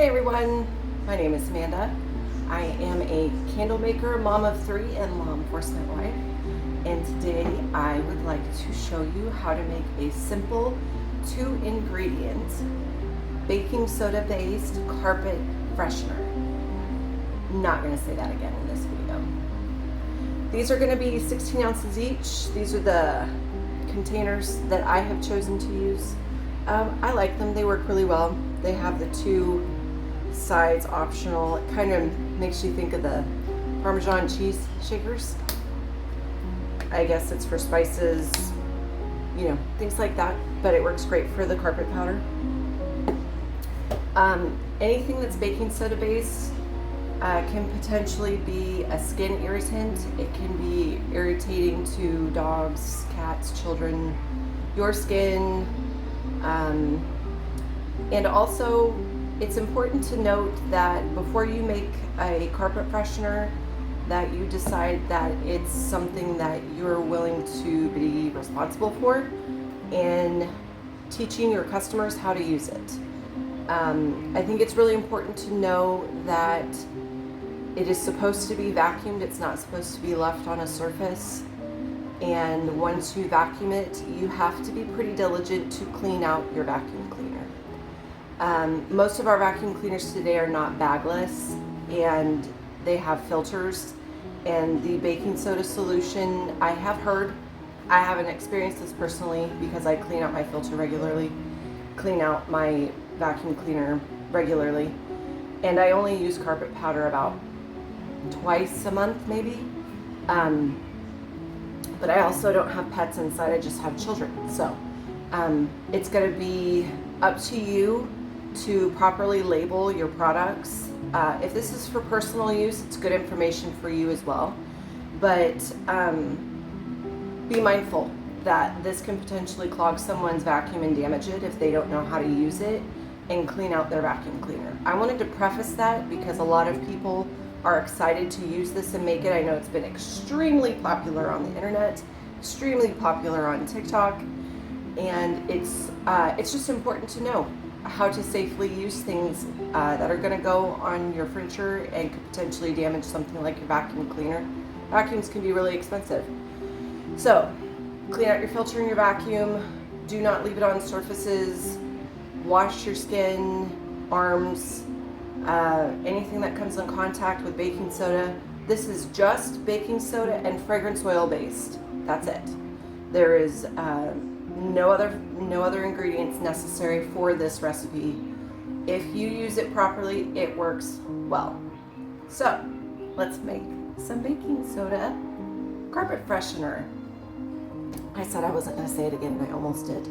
Hey everyone, my name is Amanda. I am a candle maker, mom of 3, and law enforcement wife. And today I would like to show you how to make a simple 2-ingredient baking soda based carpet freshener. Not going to say that again in this video. These are going to be 16 ounces each. These are the containers that I have chosen to use. I like them, they work really well. They have the 2 sides optional. It kind of makes you think of the Parmesan cheese shakers. I guess it's for spices, you know, things like that, but it works great for the carpet powder. Anything that's baking soda based can potentially be a skin irritant. It can be irritating to dogs, cats, children, your skin, and also it's important to note that before you make a carpet freshener, that you decide that it's something that you're willing to be responsible for and teaching your customers how to use it. I think it's really important to know that it is supposed to be vacuumed. It's not supposed to be left on a surface. And once you vacuum it, you have to be pretty diligent to clean out your vacuum cleaner. Most of our vacuum cleaners today are not bagless, and they have filters. And the baking soda solution, I haven't experienced this personally because I clean out my filter regularly, clean out my vacuum cleaner regularly, and I only use carpet powder about twice a month maybe. But I also don't have pets inside, I just have children. So it's going to be up to you to properly label your products. If this is for personal use, it's good information for you as well. But be mindful that this can potentially clog someone's vacuum and damage it if they don't know how to use it and clean out their vacuum cleaner. I wanted to preface that because a lot of people are excited to use this and make it. I know it's been extremely popular on the internet, extremely popular on TikTok, and it's just important to know how to safely use things that are going to go on your furniture and could potentially damage something like your vacuum cleaner. Vacuums can be really expensive. So clean out your filter in your vacuum. Do not leave it on surfaces. Wash your skin, arms, anything that comes in contact with baking soda. This is just baking soda and fragrance oil based. That's it. There is no other ingredients necessary for this recipe. If you use it properly, it works well. So let's make some baking soda carpet freshener. I said I wasn't going to say it again and I almost did.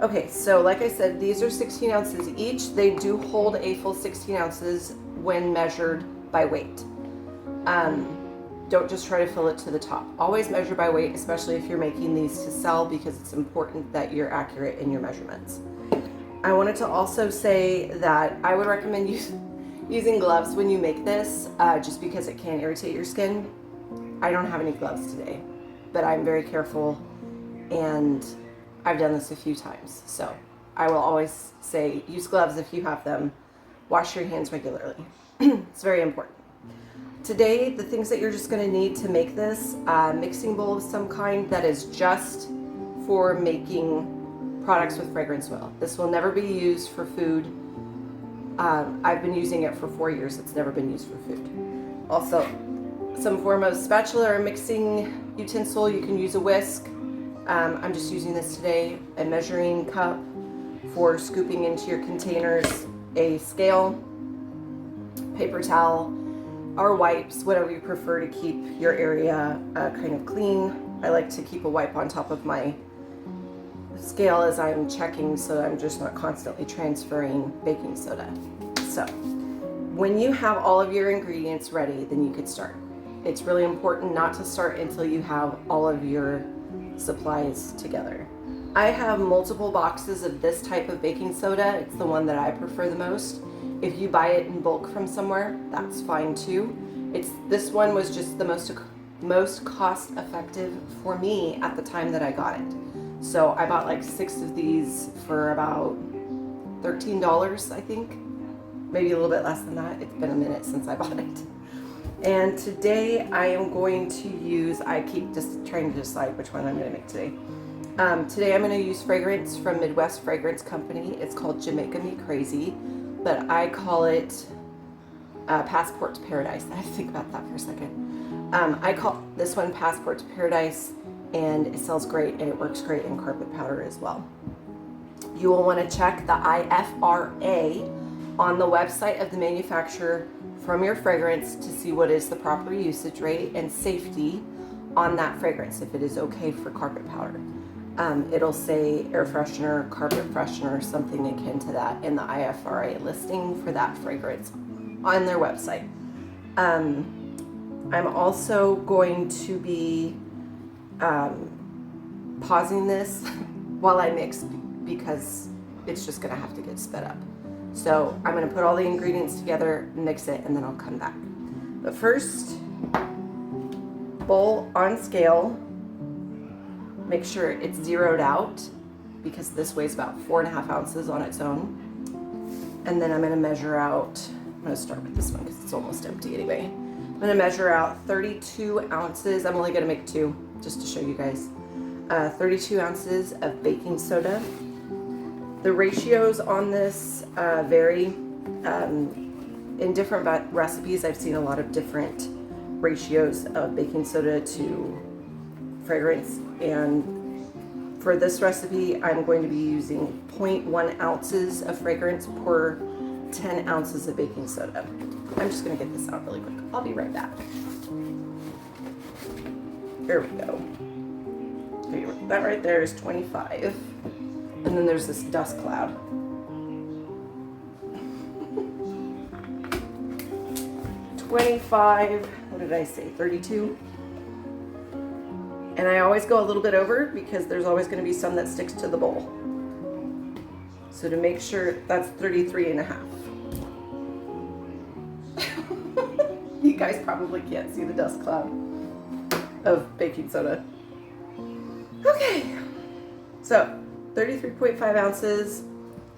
Okay, so like I said, these are 16 ounces each. They do hold a full 16 ounces when measured by weight. Don't just try to fill it to the top. Always measure by weight, especially if you're making these to sell, because it's important that you're accurate in your measurements. I wanted to also say that I would recommend using gloves when you make this, just because it can irritate your skin. I don't have any gloves today, but I'm very careful, and I've done this a few times. So I will always say use gloves if you have them. Wash your hands regularly. It's very important. Today, the things that you're just going to need to make this, mixing bowl of some kind that is just for making products with fragrance oil. This will never be used for food. I've been using it for 4 years. It's never been used for food. Also, some form of spatula or mixing utensil. You can use a whisk. I'm just using this today. A measuring cup for scooping into your containers, a scale, paper towel, or wipes, whatever you prefer to keep your area kind of clean. I like to keep a wipe on top of my scale as I'm checking, so I'm just not constantly transferring baking soda. So when you have all of your ingredients ready, then you could start. It's really important not to start until you have all of your supplies together. I have multiple boxes of this type of baking soda. It's the one that I prefer the most. If you buy it in bulk from somewhere, that's fine too. This one was just the most cost effective for me at the time that I got it. So I bought like 6 of these for about $13, I think. maybe a little bit less than that. It's been a minute since I bought it. And today I am going to use, I keep just trying to decide which one I'm going to make today. Today I'm going to use fragrance from Midwest Fragrance Company. It's called Jamaica Me Crazy, but I call it Passport to Paradise. I have to think about that for a second. I call this one Passport to Paradise, and it smells great and it works great in carpet powder as well. You will want to check the IFRA on the website of the manufacturer from your fragrance to see what is the proper usage rate and safety on that fragrance, if it is okay for carpet powder. It'll say air freshener, carpet freshener, something akin to that in the IFRA listing for that fragrance on their website. I'm also going to be pausing this while I mix because it's just gonna have to get sped up. So I'm gonna put all the ingredients together, mix it, and then I'll come back. But first, bowl on scale. Make sure it's zeroed out because this weighs about 4.5 ounces on its own. And then I'm gonna measure out, I'm gonna start with this one because it's almost empty anyway. I'm gonna measure out 32 ounces. I'm only gonna make 2 just to show you guys. 32 ounces of baking soda. The ratios on this vary. In different recipes, I've seen a lot of different ratios of baking soda to fragrance, and for this recipe I'm going to be using 0.1 ounces of fragrance per 10 ounces of baking soda. I'm just going to get this out really quick. I'll be right back. There we go. That right there is 25, and then there's this dust cloud. 25, what did I say, 32? And I always go a little bit over because there's always going to be some that sticks to the bowl. So to make sure, that's 33.5. You guys probably can't see the dust cloud of baking soda. Okay, so 33.5 ounces.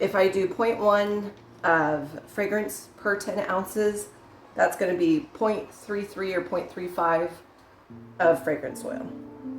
If I do 0.1 of fragrance per 10 ounces, that's going to be 0.33 or 0.35 of fragrance oil.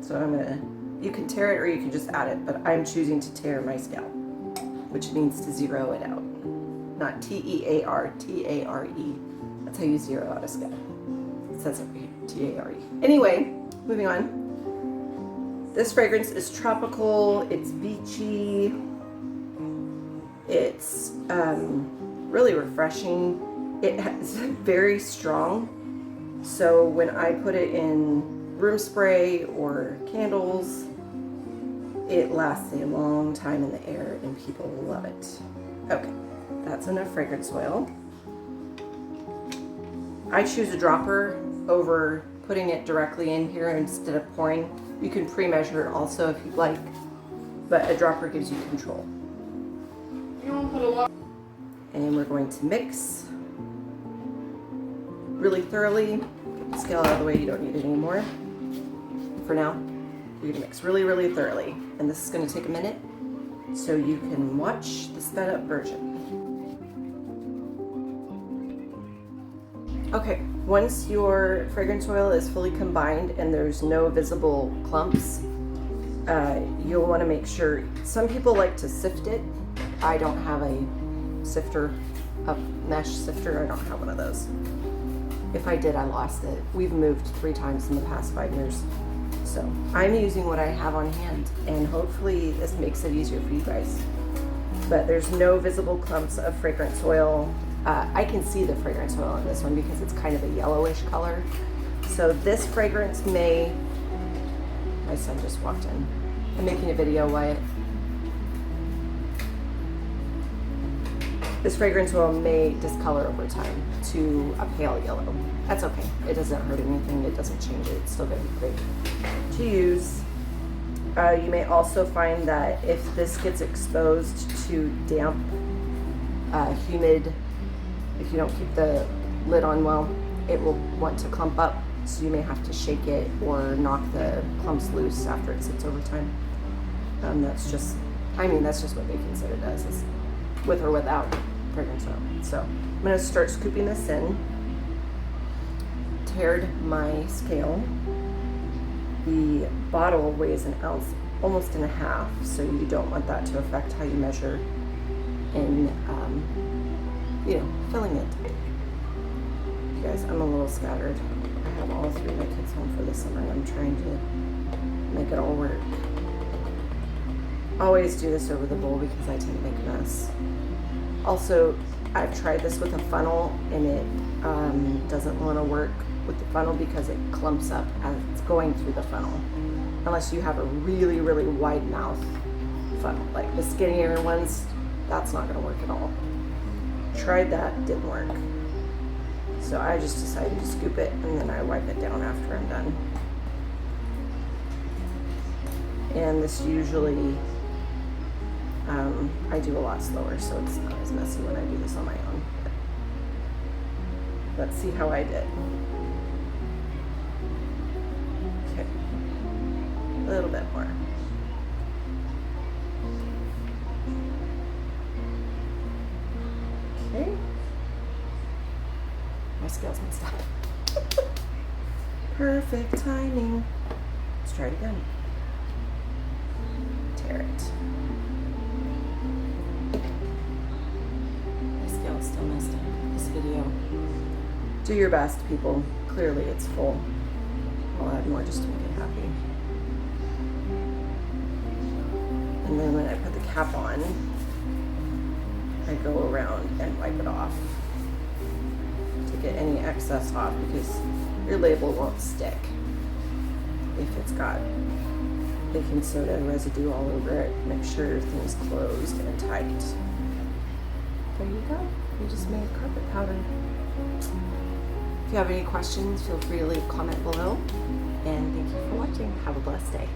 So I'm gonna, you can tear it or you can just add it, but I'm choosing to tear my scale, which means to zero it out. Not T-E-A-R, T-A-R-E. That's how you zero out a scale. It says it right here, T-A-R-E. Anyway, moving on. This fragrance is tropical, it's beachy, it's really refreshing. It is very strong, so when I put it in room spray or candles, it lasts a long time in the air and people love it. Okay, that's enough fragrance oil. I choose a dropper over putting it directly in here instead of pouring. You can pre-measure it also if you'd like, but a dropper gives you control. And we're going to mix really thoroughly. Get the scale out of the way, you don't need it anymore. For now, you're gonna mix really, really thoroughly. And this is gonna take a minute, so you can watch the sped up version. Okay, once your fragrance oil is fully combined and there's no visible clumps, you'll wanna make sure, some people like to sift it. I don't have a sifter, a mesh sifter, I don't have one of those. If I did, I lost it. We've moved 3 times in the past 5 years. So I'm using what I have on hand, and hopefully this makes it easier for you guys. But there's no visible clumps of fragrance oil. I can see the fragrance oil on this one because it's kind of a yellowish color. So this fragrance may, my son just walked in. I'm making a video, Wyatt. This fragrance oil may discolor over time to a pale yellow. That's okay. It doesn't hurt anything. It doesn't change it. It's still going to be great to use. You may also find that if this gets exposed to damp, humid, if you don't keep the lid on well, it will want to clump up. So you may have to shake it or knock the clumps loose after it sits over time. That's just what baking soda does, is with or without fragrance oil. So I'm going to start scooping this in. Tared my scale. The bottle weighs an ounce, almost and a half, so you don't want that to affect how you measure in, filling it. You guys, I'm a little scattered. I have all three of my kids home for the summer, and I'm trying to make it all work. Always do this over the bowl because I tend to make a mess. Also, I've tried this with a funnel, and it doesn't want to work with the funnel because it clumps up as it's going through the funnel. Unless you have a really, really wide mouth funnel. Like the skinnier ones, that's not going to work at all. Tried that, didn't work. So I just decided to scoop it and then I wipe it down after I'm done. And this usually, I do a lot slower, so it's not as messy when I do this on my own. But let's see how I did. Okay, a little bit more. Okay. My scale's messed up. Perfect timing. Let's try it again. Tear it. My scale's still messed up. This video. Do your best, people. Clearly it's full. I'll add more just to make it happy. And then when I put the cap on, I go around and wipe it off to get any excess off because your label won't stick if it's got baking soda residue all over it. Make sure everything's closed and tight. There you go. You just made carpet powder. If you have any questions, feel free to leave a comment below. And thank you for watching. Have a blessed day.